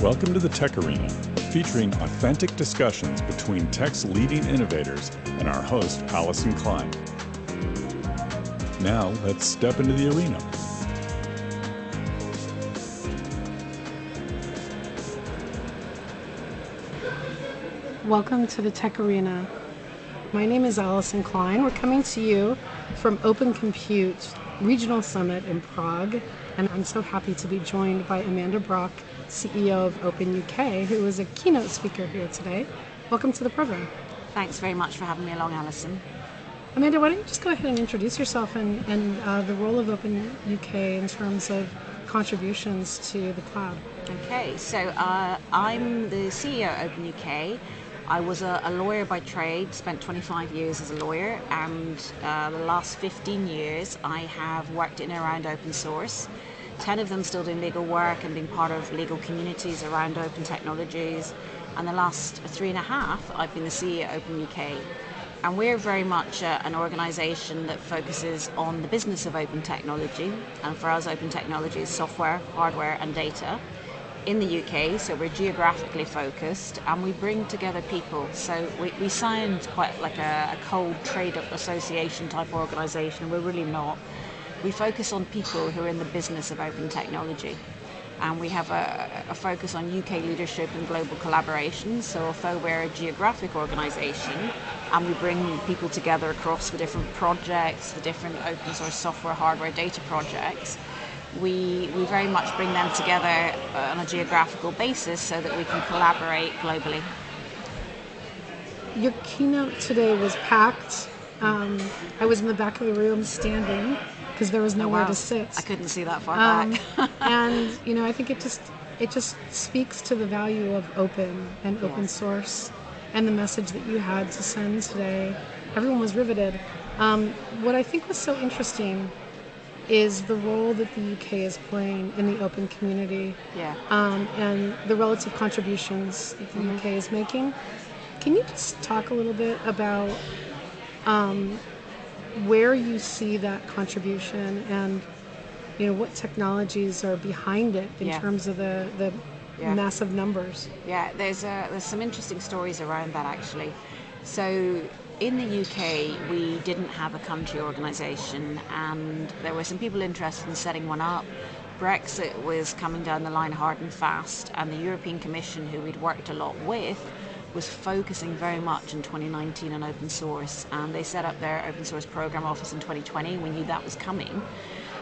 Welcome to the TechArena, featuring authentic discussions between tech's leading innovators and our host, Allyson Klein. Now, let's step into the arena. Welcome to the TechArena. My name is Allyson Klein. We're coming to you from OpenUK's Regional Summit in Prague, and I'm so happy to be joined by Amanda Brock, CEO of OpenUK, who is a keynote speaker here today. Welcome to the program. Thanks very much for having me along, Allyson. Amanda, why don't you just go ahead and introduce yourself and the role of OpenUK in terms of contributions to the cloud. Okay, so I'm the CEO of OpenUK. I was a lawyer by trade, spent 25 years as a lawyer, and the last 15 years I have worked in and around open source. 10 of them still doing legal work and being part of legal communities around open technologies. And the last 3.5, I've been the CEO of OpenUK. And we're very much an organisation that focuses on the business of open technology. And for us, open technology is software, hardware and data in the UK. So we're geographically focused and we bring together people. So we sound quite like a cold trade association type organisation, and we're really not. We focus on people who are in the business of open technology. And we have a focus on UK leadership and global collaboration. So although we're a geographic organisation and we bring people together across the different projects, the different open source software, hardware, data projects, we very much bring them together on a geographical basis so that we can collaborate globally. Your keynote today was packed. I was in the back of the room standing because there was nowhere to sit. I couldn't see that far back. And I think it just speaks to the value of open and open source and the message that you had to send today. Everyone was riveted. What I think was so interesting is the role that the UK is playing in the open community, and the relative contributions that the UK is making. Can you just talk a little bit about where you see that contribution and what technologies are behind it in terms of the massive numbers? Yeah, there's some interesting stories around that actually. So in the UK, we didn't have a country organisation, and there were some people interested in setting one up. Brexit was coming down the line hard and fast, and the European Commission, who we'd worked a lot with, was focusing very much in 2019 on open source, and they set up their open source program office in 2020. We knew that was coming,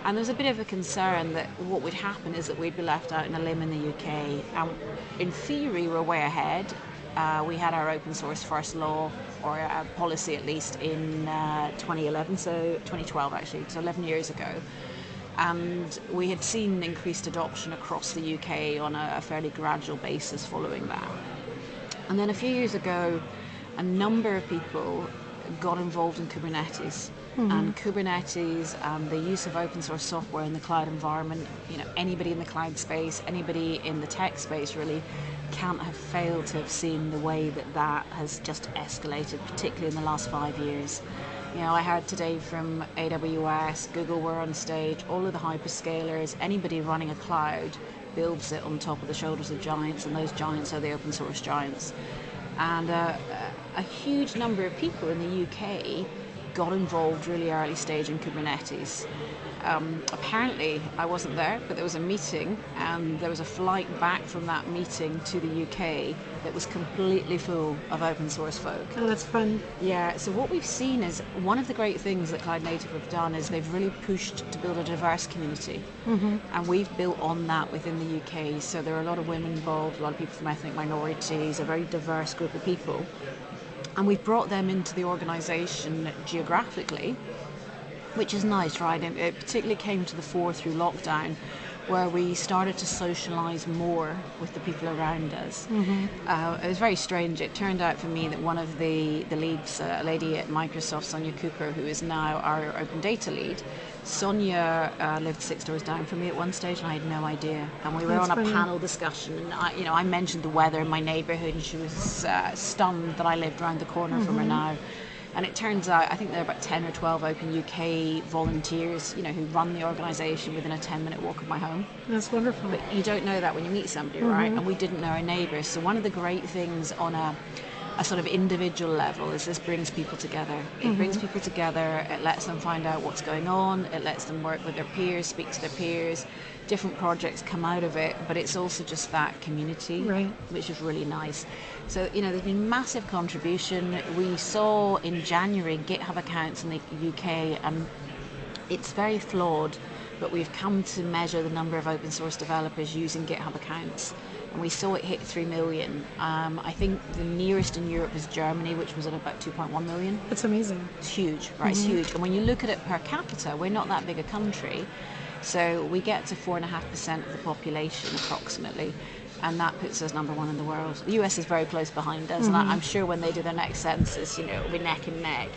and there was a bit of a concern that what would happen is that we'd be left out in a limb in the UK. And in theory, we're way ahead. We had our open source first law, or a policy at least, in 2011, so 2012 actually, so 11 years ago. And we had seen increased adoption across the UK on a fairly gradual basis following that. And then a few years ago, a number of people got involved in Kubernetes. And Kubernetes and the use of open source software in the cloud environment, anybody in the cloud space, anybody in the tech space really can't have failed to have seen the way that has just escalated, particularly in the last 5 years. I heard today from AWS, Google were on stage, all of the hyperscalers, anybody running a cloud builds it on top of the shoulders of giants, and those giants are the open source giants. And a huge number of people in the UK got involved really early stage in Kubernetes. Apparently, I wasn't there, but there was a meeting, and there was a flight back from that meeting to the UK that was completely full of open source folk. Oh, that's fun. Yeah, so what we've seen is one of the great things that Cloud Native have done is they've really pushed to build a diverse community. And we've built on that within the UK. So there are a lot of women involved, a lot of people from ethnic minorities, a very diverse group of people. And we've brought them into the organisation geographically, which is nice, right? And it particularly came to the fore through lockdown, where we started to socialise more with the people around us. It was very strange. It turned out for me that one of the leads, a lady at Microsoft, Sonia Cooper, who is now our open data lead, Sonia lived 6 doors down from me at one stage, and I had no idea. And we were on a panel discussion, and I mentioned the weather in my neighbourhood, and she was stunned that I lived around the corner from her now. And it turns out, I think there are about 10 or 12 OpenUK volunteers, you know, who run the organisation within a 10-minute walk of my home. That's wonderful. But you don't know that when you meet somebody, right? And we didn't know our neighbours. So one of the great things on a sort of individual level is this brings people together. It brings people together, it lets them find out what's going on, it lets them work with their peers, speak to their peers, different projects come out of it, but it's also just that community, Right. which is really nice. So, you know, there's been massive contribution. We saw in January GitHub accounts in the UK, and it's very flawed, but we've come to measure the number of open source developers using GitHub accounts, and we saw it hit 3 million. I think the nearest in Europe is Germany, which was at about 2.1 million. That's amazing. It's huge, right? It's huge. And when you look at it per capita, we're not that big a country. So we get to 4.5% of the population approximately, and that puts us number one in the world. The US is very close behind us, and I'm sure when they do their next census, you know, it'll be neck and neck.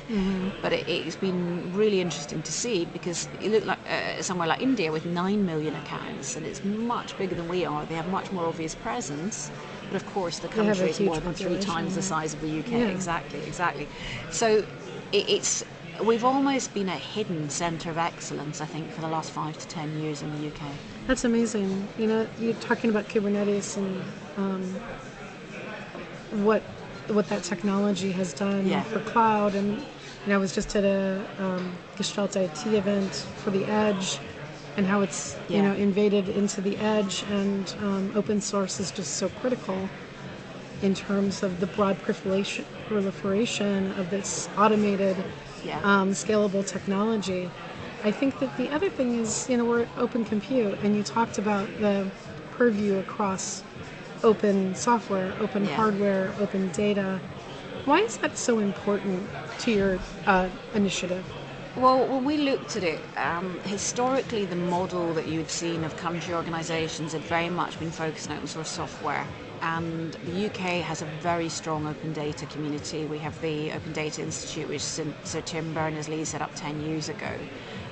But it's been really interesting to see, because you look like somewhere like India with 9 million accounts, and it's much bigger than we are. They have much more obvious presence, but of course the have country a is huge more than 3 times the size of the UK. Yeah. Exactly. So we've almost been a hidden centre of excellence, I think, for the last 5 to 10 years in the UK. That's amazing. You know, you're talking about Kubernetes and what that technology has done for cloud. And you know, I was just at a Gestalt IT event for the Edge, and how it's you know invaded into the Edge, and open source is just so critical in terms of the broad proliferation of this automated, scalable technology. I think that the other thing is, you know, we're at Open Compute, and you talked about the purview across open software, open hardware, open data. Why is that so important to your initiative? Well, when we looked at it, historically the model that you'd seen of country organisations had very much been focused on open source software. And the UK has a very strong open data community. We have the Open Data Institute, which Sir Tim Berners-Lee set up 10 years ago,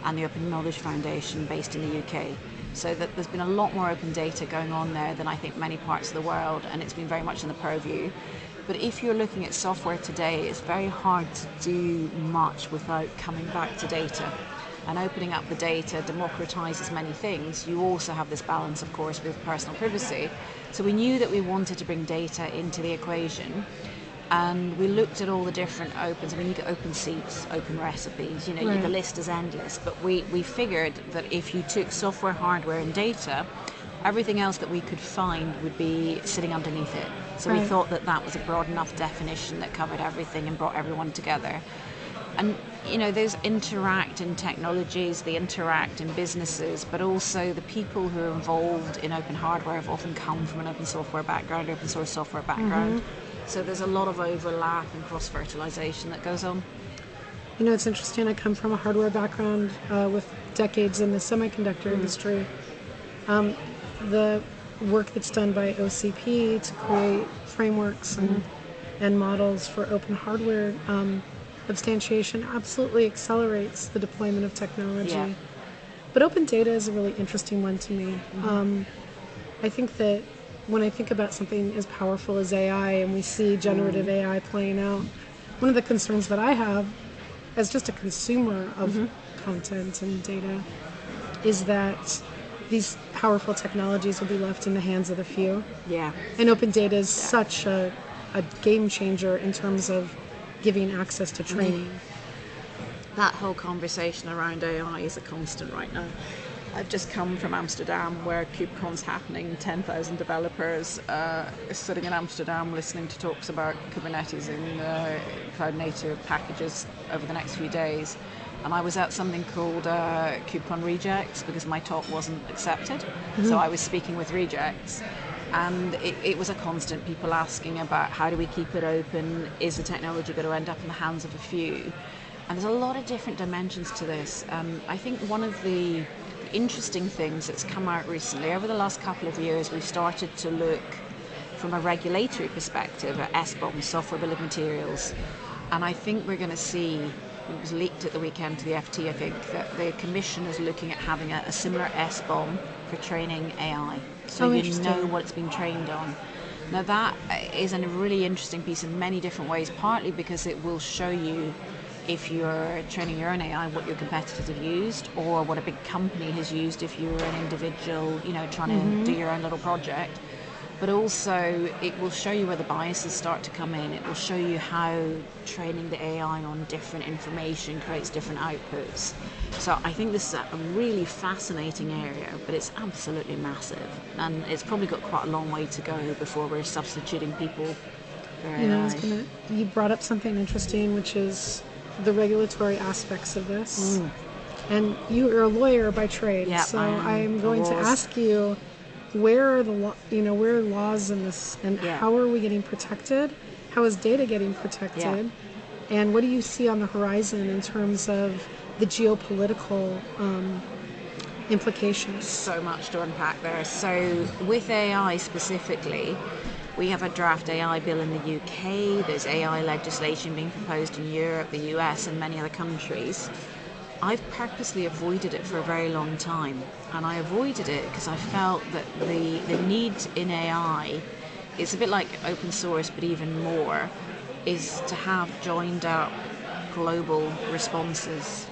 and the Open Knowledge Foundation based in the UK. So that there's been a lot more open data going on there than I think many parts of the world, and it's been very much in the purview. But if you're looking at software today, it's very hard to do much without coming back to data. And opening up the data democratizes many things. You also have this balance, of course, with personal privacy. So we knew that we wanted to bring data into the equation, and we looked at all the different opens. I mean, you get open seats, open recipes, you know, the list is endless. But we figured that if you took software, hardware, and data, everything else that we could find would be sitting underneath it. So we thought that that was a broad enough definition that covered everything and brought everyone together. And, you know, those interact in technologies, they interact in businesses, but also the people who are involved in open hardware have often come from an open software background, open source software background. So there's a lot of overlap and cross-fertilization that goes on. You know, it's interesting. I come from a hardware background with decades in the semiconductor industry. The work that's done by OCP to create frameworks and models for open hardware substantiation absolutely accelerates the deployment of technology. But open data is a really interesting one to me. I think that when I think about something as powerful as AI, and we see generative AI playing out, one of the concerns that I have as just a consumer of content and data is that these powerful technologies will be left in the hands of the few. And open data is such a game changer in terms of giving access to training. That whole conversation around AI is a constant right now. I've just come from Amsterdam, where KubeCon's happening. 10,000 developers sitting in Amsterdam listening to talks about Kubernetes in cloud-native packages over the next few days. And I was at something called KubeCon Rejects because my talk wasn't accepted. So I was speaking with rejects. And it was a constant, people asking about how do we keep it open? Is the technology going to end up in the hands of a few? And there's a lot of different dimensions to this. I think one of the interesting things that's come out recently, over the last couple of years, we've started to look from a regulatory perspective at SBOM, Software Bill of Materials. And I think we're going to see, it was leaked at the weekend to the FT, I think, that the Commission is looking at having a similar SBOM for training AI. So you know what it's been trained on. Now that is a really interesting piece in many different ways, partly because it will show you, if you're training your own AI, what your competitors have used, or what a big company has used if you're an individual, trying to do your own little project. But also it will show you where the biases start to come in. It will show you how training the AI on different information creates different outputs. So I think this is a really fascinating area, but it's absolutely massive. And it's probably got quite a long way to go before we're substituting people for AI. You brought up something interesting, which is the regulatory aspects of this. And you are a lawyer by trade, so I'm going to ask you, where are the where are laws in this, and how are we getting protected? How is data getting protected? And what do you see on the horizon in terms of the geopolitical implications? So much to unpack there. So with AI specifically, we have a draft AI bill in the UK. There's AI legislation being proposed in Europe, the US, and many other countries. I've purposely avoided it for a very long time, and I avoided it because I felt that the need in AI, it's a bit like open source, but even more, is to have joined up global responses.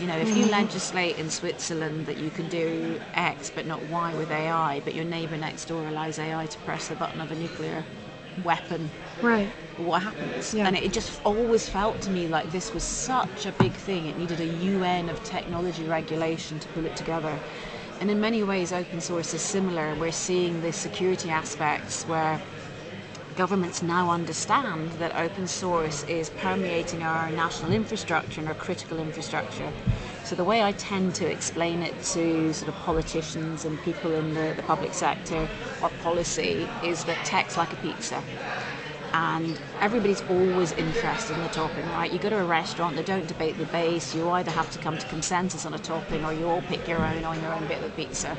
If you legislate in Switzerland that you can do X but not Y with AI, but your neighbour next door allows AI to press the button of a nuclear weapon, right? What happens? And it just always felt to me like this was such a big thing. It needed a UN of technology regulation to pull it together. And in many ways, open source is similar. We're seeing the security aspects where governments now understand that open source is permeating our national infrastructure and our critical infrastructure. So the way I tend to explain it to sort of politicians and people in the public sector or policy is that tech's like a pizza. And everybody's always interested in the topping, right? You go to a restaurant, they don't debate the base. You either have to come to consensus on a topping, or you all pick your own on your own bit of the pizza.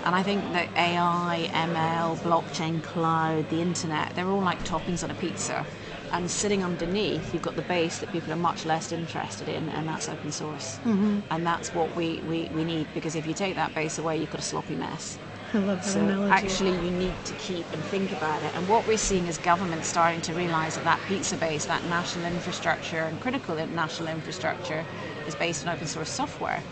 And I think that AI, ML, blockchain, cloud, the internet, they're all like toppings on a pizza. And sitting underneath, you've got the base that people are much less interested in, and that's open source. And that's what we need, because if you take that base away, you've got a sloppy mess. I love that analogy. Actually, you need to keep and think about it. And what we're seeing is governments starting to realise that pizza base, that national infrastructure and critical national infrastructure is based on open source software.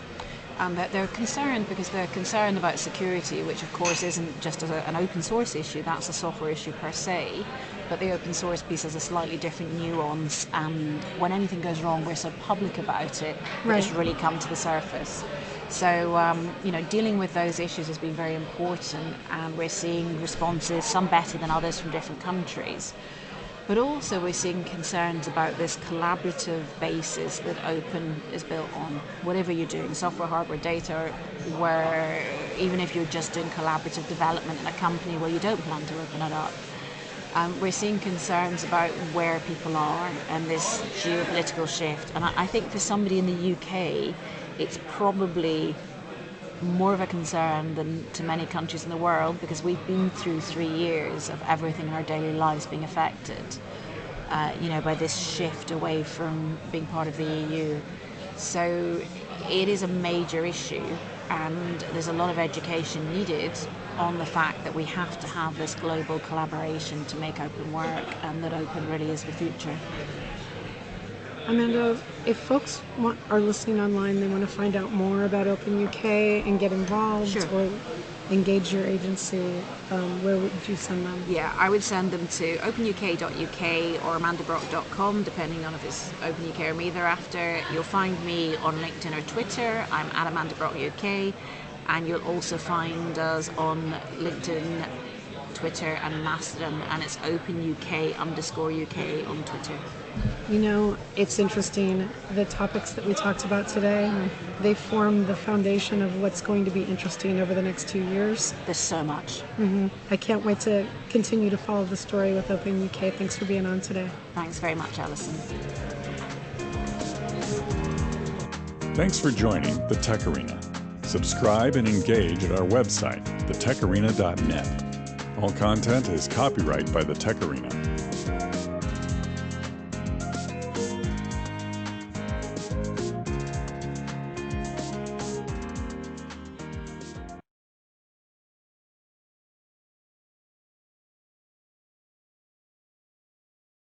And that they're concerned because they're concerned about security, which of course isn't just an open source issue, that's a software issue per se. But the open source piece has a slightly different nuance, and when anything goes wrong, we're so public about it, it's really come to the surface. So, dealing with those issues has been very important, and we're seeing responses, some better than others, from different countries. But also we're seeing concerns about this collaborative basis that open is built on. Whatever you're doing, software, hardware, data, where even if you're just doing collaborative development in a company where you don't plan to open it up, we're seeing concerns about where people are and this geopolitical shift. And I think for somebody in the UK, it's probably more of a concern than to many countries in the world, because we've been through 3 years of everything in our daily lives being affected, by this shift away from being part of the EU. So it is a major issue, and there's a lot of education needed on the fact that we have to have this global collaboration to make open work, and that open really is the future. Amanda, if folks are listening online, they want to find out more about OpenUK and get involved or engage your agency, where would you send them? Yeah, I would send them to openuk.uk or amandabrock.com, depending on if it's OpenUK or me they're after. You'll find me on LinkedIn or Twitter. I'm at Amanda Brock UK, and you'll also find us on LinkedIn, Twitter and Mastodon, and it's OpenUK_UK on Twitter. It's interesting, the topics that we talked about today, they form the foundation of what's going to be interesting over the next 2 years. There's so much. I can't wait to continue to follow the story with OpenUK. Thanks for being on today. Thanks very much, Allyson. Thanks for joining the TechArena. Subscribe and engage at our website, thetecharena.net. All content is copyright by the TechArena.